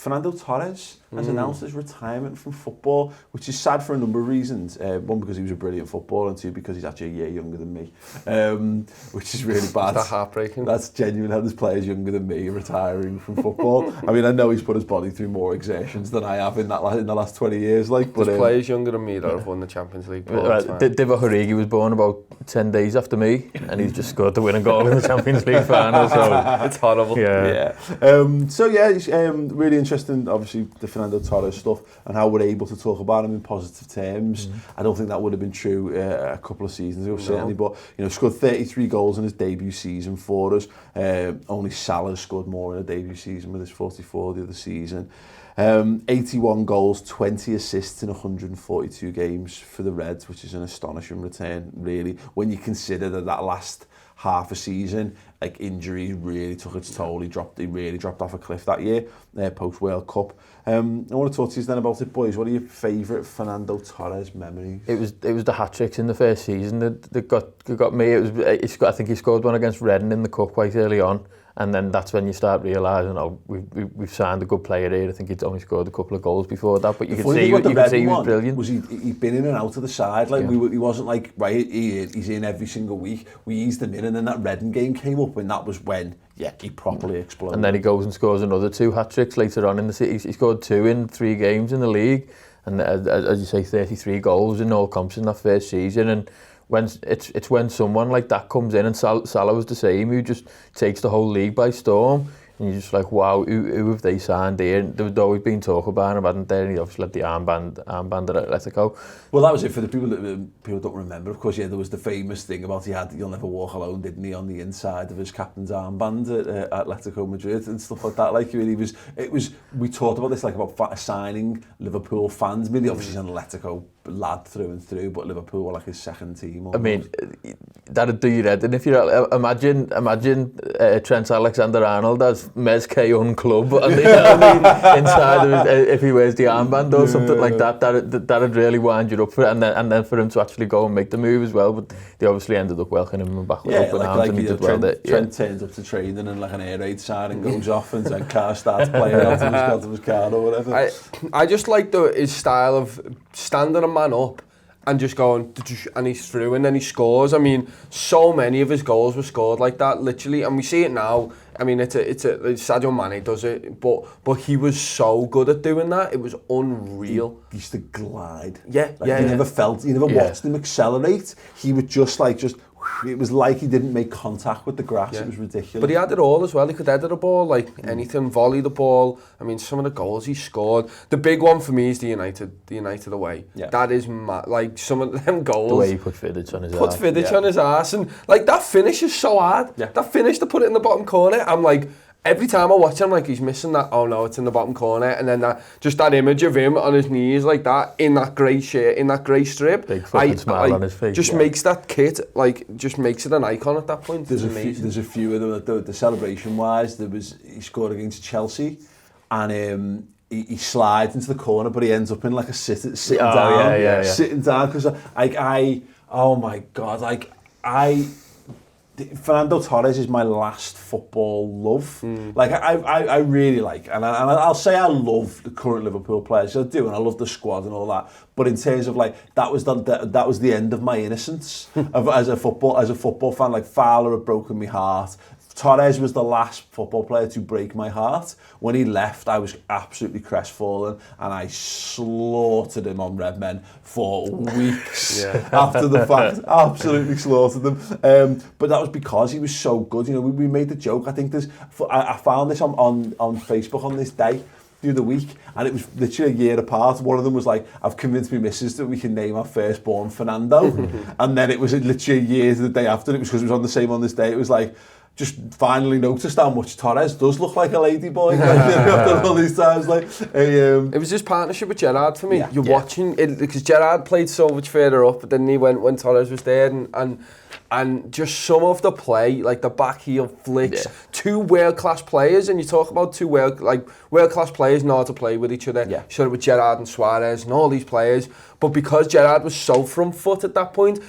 Fernando Torres has announced his retirement from football, which is sad for a number of reasons. One, because he was a brilliant footballer, and two, because he's actually a year younger than me, which is really bad. That's heartbreaking. That's genuine how there's players younger than me retiring from football. I mean, I know he's put his body through more exertions than I have in the last 20 years. But there's players younger than me that have won the Champions League. Divock Origi was born about 10 days after me, and he's just scored the winning goal in the Champions League final. So it's horrible. Yeah. It's really interesting, obviously, the Fernando Torres stuff and how we're able to talk about him in positive terms. I don't think that would have been true a couple of seasons ago, certainly. But scored 33 goals in his debut season for us. Only Salah scored more in a debut season with his 44 the other season. 81 goals, 20 assists in 142 games for the Reds, which is an astonishing return, really, when you consider that last half a season, like, injuries really took its toll. He really dropped off a cliff that year, post World Cup. I want to talk to you then about it, boys. What are your favourite Fernando Torres memories? It was the hat tricks in the first season that got me. I think he scored one against Redmen in the cup quite early on. And then that's when you start realising, we've signed a good player here. I think he'd only scored a couple of goals before that, but you could see he was brilliant. Was he'd been in and out of the side, like he wasn't like he's in every single week. We eased him in, and then that Redden game came up, and that was when he properly exploded. And then he goes and scores another 2 hat tricks later on in the season. He scored 2 in 3 games in the league, and as you say, 33 goals in all comps in that first season. And when someone like that comes in, and Salah was the same, who just takes the whole league by storm, and you're just like, wow, who have they signed here? And there was always been talk about him, hadn't there? And he obviously had the armband at Atletico. Well, that was it for the people that people don't remember. Of course, there was the famous thing about he had "You'll Never Walk Alone," didn't he, on the inside of his captain's armband at Atletico Madrid and stuff like that. Like, we talked about this, like, about signing Liverpool fans. I mean, obviously he's an Atletico lad through and through, but Liverpool were like his second team. Almost. I mean, that'd do your head. And if you imagine Trent Alexander-Arnold as Mez K-Un club, and inside of his, if he wears the armband or something like that, that'd really wind you up for it. And then for him to actually go and make the move as well. But they obviously ended up welcoming him back with open arms, and he did well there. Trent turns up to training, and like an air raid siren goes off, and then car starts playing out of his car or whatever. I just like his style of standing a man up and just going, and he's through, and then he scores. I mean, so many of his goals were scored like that, literally, and we see it now. I mean, Sadio Mane does it, but he was so good at doing that. It was unreal. He used to glide. You never watched him accelerate. He would just it was like he didn't make contact with the grass. It was ridiculous. But he had it all as well. He could head a ball, like anything, volley the ball. I mean, some of the goals he scored. The big one for me is the United away. Yeah. That is mad. Like, some of them goals. The way he put Vidic on his arse. Put Vidic on his arse. And, like, that finish is so hard. Yeah. That finish to put it in the bottom corner, I'm like, every time I watch him, like, he's missing that, oh no, it's in the bottom corner, and then that image of him on his knees like that, in that grey shirt, in that grey strip, big fucking smile on his face. Just makes that kit, like, just makes it an icon at that point. There's a few of them, the celebration wise, he scored against Chelsea, and he slides into the corner, but he ends up in like a sitting down, because oh my God, Fernando Torres is my last football love. Like, I really like, and I'll say I love the current Liverpool players. I do, and I love the squad and all that. But in terms of, like, that was the end of my innocence as a football fan. Like, Fowler had broken my heart. Torres was the last football player to break my heart. When he left, I was absolutely crestfallen, and I slaughtered him on Redmen for weeks after the fact. Absolutely slaughtered them. But that was because he was so good. We made the joke. I think I found this on Facebook on this day the other week, and it was literally a year apart. One of them was like, I've convinced my missus that we can name our firstborn Fernando. And then it was literally a year to the day after. It was because it was on this day. It was like, just finally noticed how much Torres does look like a lady boy. After all these times, it was just partnership with Gerrard for me. You're watching it because Gerrard played so much further up, but then he went when Torres was there, and just some of the play, like the back heel flicks, 2 world-class players, and you talk about 2 world-class players know how to play with each other. You saw it with Gerrard and Suarez and all these players, but because Gerrard was so front foot at that point,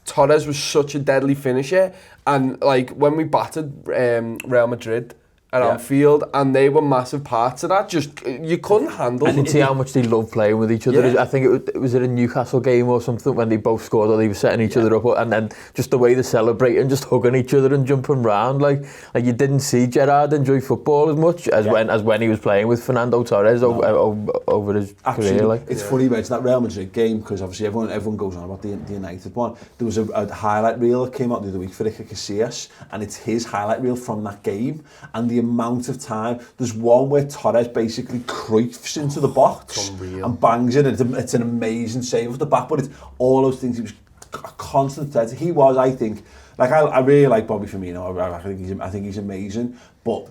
Torres was such a deadly finisher, and like when we battered Real Madrid at Anfield, and they were massive parts of that. Just you couldn't handle. And you see how much they love playing with each other. Yeah. I think it was at a Newcastle game or something when they both scored, or they were setting each other up, and then just the way they celebrate and just hugging each other and jumping round, like you didn't see Gerrard enjoy football as much as when he was playing with Fernando Torres over his career. Like. It's funny, mate, it's that Real Madrid game, because obviously everyone goes on about the United one. There was a highlight reel that came out the other week for Iker Casillas, and it's his highlight reel from that game, and the amount of time, there's one where Torres basically creeps into the box and bangs it. It's an amazing save off the back, but it's all those things. He was a constant threat. He was, I think, like I really like Bobby Firmino. I think he's amazing, but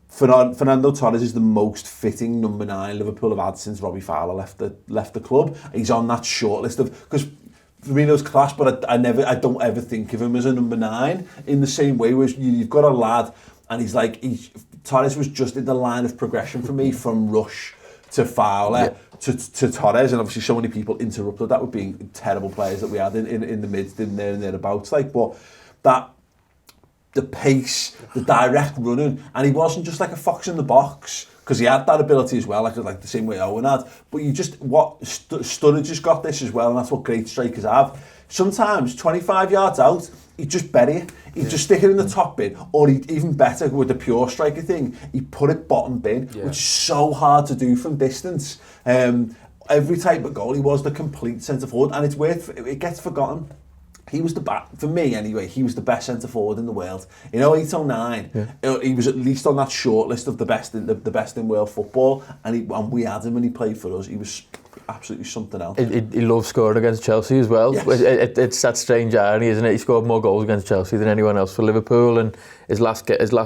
Fernando Torres is the most fitting number 9 Liverpool have had since Robbie Fowler left the club. He's on that short list of, because Firmino's class, but I don't ever think of him as a number 9 in the same way. Whereas you've got a lad, and Torres was just in the line of progression for me from Rush to Fowler to Torres, and obviously so many people interrupted that with being terrible players that we had in the midst, in there and thereabouts. But that, the pace, the direct running, and he wasn't just like a fox in the box, because he had that ability as well, like the same way Owen had. But Sturridge has got this as well, and that's what great strikers have. Sometimes 25 yards out, he'd just bury it. He'd just stick it in the top bin, or he'd, even better with the pure striker thing, he'd put it bottom bin, which is so hard to do from distance. Every type of goal, he was the complete centre forward, and it gets forgotten. He was for me anyway, he was the best centre forward in the world. In 08-09, he was at least on that short list of the best in world football, and we had him when he played for us. He was absolutely something else. He loves scoring against Chelsea as well. Yes. It's that strange irony, isn't it? He scored more goals against Chelsea than anyone else for Liverpool, and his last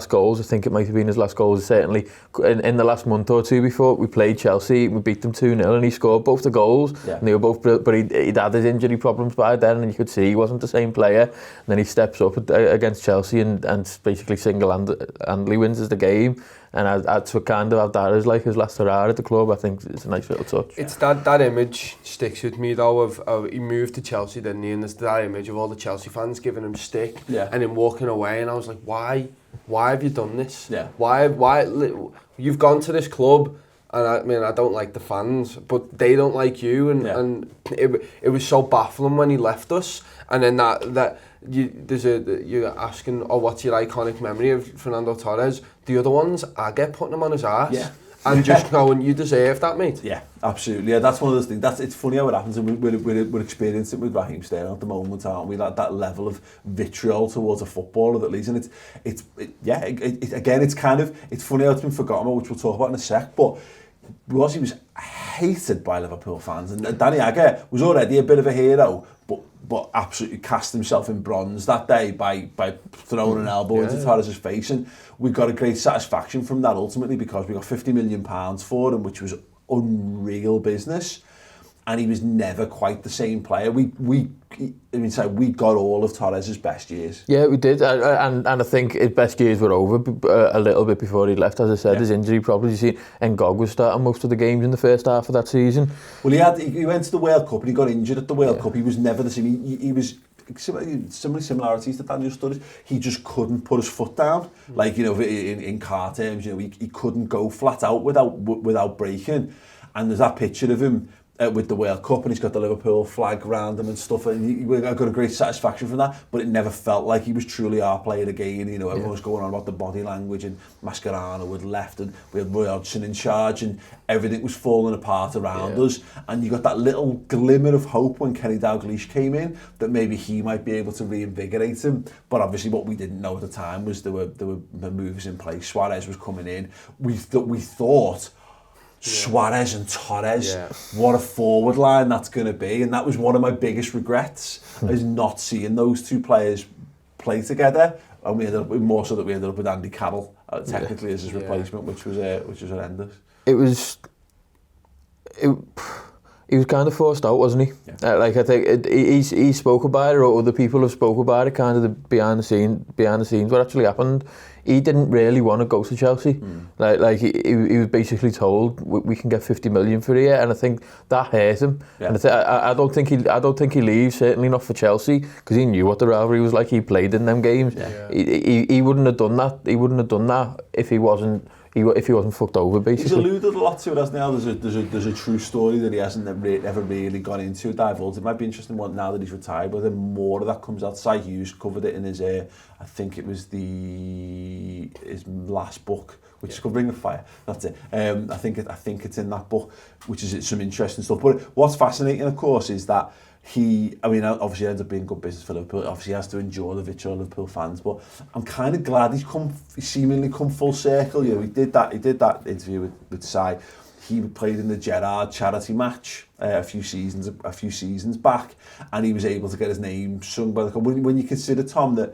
goals, I think it might have been his last goals, certainly in the last month or two before we played Chelsea, we beat them 2-0, and he scored both the goals, and they were both, but he'd had his injury problems by then, and you could see he wasn't the same player. And then he steps up against Chelsea and basically single-handedly wins the game. And to kind of have that as like his last hurrah at the club, I think it's a nice little touch. It's that image sticks with me though of he moved to Chelsea, didn't he? And there's that image of all the Chelsea fans giving him stick and him walking away. And I was like, why have you done this? Yeah. Why you've gone to this club, and I mean I don't like the fans, but they don't like you, and it was so baffling when he left us. And then you're asking, what's your iconic memory of Fernando Torres? The other ones, I get putting him on his arse. Yeah. And just going, you deserve that, mate. Yeah, absolutely. Yeah, that's one of those things. It's funny how it happens, and we're experiencing it with Raheem Sterling at the moment, aren't we? That level of vitriol towards a footballer that leads, and it's kind of, it's funny how it's been forgotten about, which we'll talk about in a sec, but he was hated by Liverpool fans, and Danny Agger was already a bit of a hero, but absolutely cast himself in bronze that day by throwing an elbow into Torres' face, and we got a great satisfaction from that ultimately, because we got £50 million for him, which was unreal business, and he was never quite the same player. We got all of Torres' best years. Yeah, we did, and I think his best years were over a little bit before he left. As I said, his injury problems. You see, Ngog was starting most of the games in the first half of that season. Well, he went to the World Cup and he got injured at the World Cup. He was never the same. He was similarities to Daniel Sturridge. He just couldn't put his foot down. Like, in car terms, he couldn't go flat out without breaking. And there's that picture of him with the World Cup, and he's got the Liverpool flag around him and stuff, and we got a great satisfaction from that, but it never felt like he was truly our player again. Everyone was going on about the body language, and Mascherano had left, and we had Roy Hodgson in charge, and everything was falling apart around us, and you got that little glimmer of hope when Kenny Dalglish came in, that maybe he might be able to reinvigorate him. But obviously what we didn't know at the time was there were moves in place. Suarez was coming in. We thought Suarez and Torres, what a forward line that's going to be, and that was one of my biggest regrets, is not seeing those two players play together, and we ended up more so that we ended up with Andy Carroll technically as his replacement, which was horrendous. He was kind of forced out, wasn't he? Yeah. Like I think he spoke about it, or other people have spoke about it. Kind of the behind the scenes, what actually happened. He didn't really want to go to Chelsea. Like he was basically told we can get 50 million for here, and I think that hurt him. Yeah. And I don't think he leaves. Certainly not for Chelsea, because he knew what the rivalry was like. He played in them games. Yeah. He wouldn't have done that. He wouldn't have done that if he wasn't fucked over, basically. He's alluded a lot to it, hasn't he? There's a true story that he hasn't ever really gone into, divulged. It might be interesting now that he's retired, whether more of that comes out. Si Hughes covered it in his, I think it was his last book, which is called Ring of Fire. That's it. I think it's in that book, which is some interesting stuff. But what's fascinating, of course, is that obviously ends up being good business for Liverpool. Obviously, he has to endure the vitriol of Liverpool fans. But I'm kind of glad he's seemingly come full circle. You know, he did that interview with Si. He played in the Gerrard charity match a few seasons back, and he was able to get his name sung by the club. When you consider, Tom, that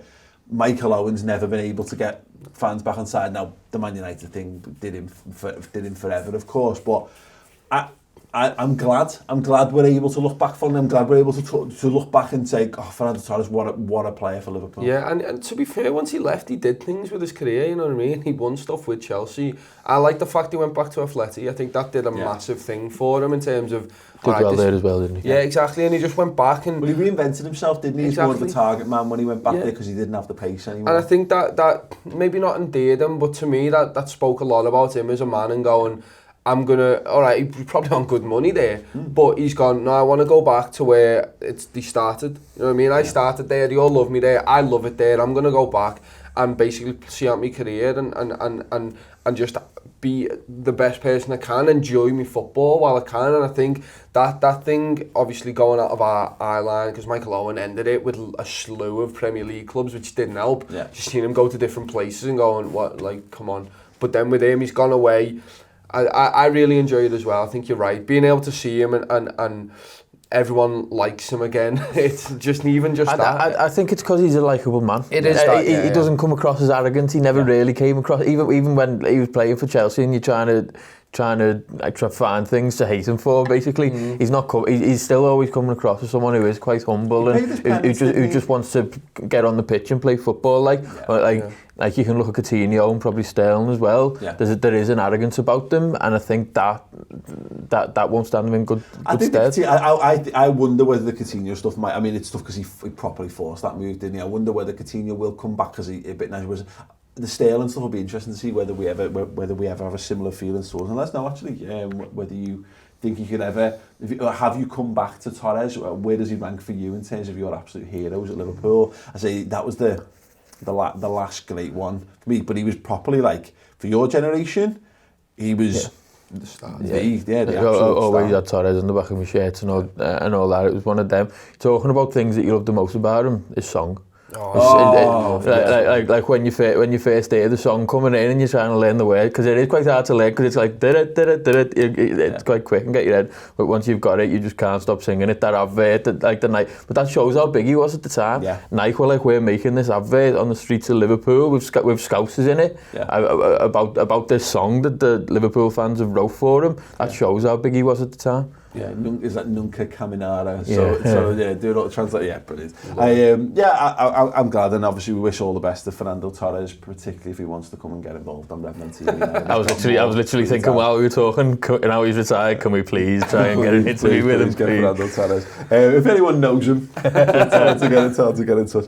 Michael Owen's never been able to get fans back on side. Now, the Man United thing did him forever, of course, but I'm glad we're able to look back for him. I'm glad we're able to look back and say, Fernando Torres, what a player for Liverpool. Yeah, and to be fair, once he left, he did things with his career, you know what I mean? He won stuff with Chelsea. I like the fact he went back to Atleti. I think that did a massive thing for him in terms of... there as well, didn't he? Yeah, exactly, and he just went back and... Well, he reinvented himself, didn't he? Exactly. He's more of a target man when he went back there because he didn't have the pace anymore. And I think that maybe not endeared him, but to me that spoke a lot about him as a man and going... alright, he's probably on good money there, but he's gone, no, I want to go back to where they started. You know what I mean? I started there, they all love me there, I love it there, I'm going to go back and basically see out my career and just be the best person I can, enjoy my football while I can. And I think that thing, obviously going out of our eye line, because Michael Owen ended it with a slew of Premier League clubs, which didn't help. Yeah. Just seeing him go to different places and going, what, like, come on. But then with him, he's gone away. I really enjoy it as well. I think you're right. Being able to see him and everyone likes him again. It's just that. I think it's because he's a likeable man. It is. He doesn't come across as arrogant. He never really came across. Even when he was playing for Chelsea, and you're trying to like try to find things to hate him for. Basically, he's still always coming across as someone who is quite humble and who just wants to get on the pitch and play football. Like you can look at Coutinho and probably Sterling as well. Yeah. There is an arrogance about them, and I think that won't stand them in good stead. I wonder whether the Coutinho stuff might. I mean, it's tough because he properly forced that move, didn't he? I wonder whether Coutinho will come back because he a bit nice. The Sterling stuff will be interesting to see whether we ever have a similar feeling towards. And let's know actually whether you think you could ever have you come back to Torres. Where does he rank for you in terms of your absolute heroes at Liverpool? I say that was the last great one for me, but he was properly like for your generation. He was the start. Always had Torres on the back of my shirt and all that. It was one of them. Talking about things that you love the most about him, his song. Like when you first hear the song coming in and you're trying to learn the word, because it is quite hard to learn because it's like it's quite quick and get your head, but once you've got it you just can't stop singing it. That advert like the night, but that shows how big he was at the time. Nike were like, we're making this advert on the streets of Liverpool with Scousers in it about this song that the Liverpool fans have wrote for him. That shows how big he was at the time. Is that Nunca Caminara? Do it all translate. Yeah, brilliant. I'm glad, and obviously we wish all the best to Fernando Torres, particularly if he wants to come and get involved on Redmen TV. I was literally thinking while we were talking, now he's retired, can we please try and get an interview with him? Fernando Torres. If anyone knows him, tell to get in touch.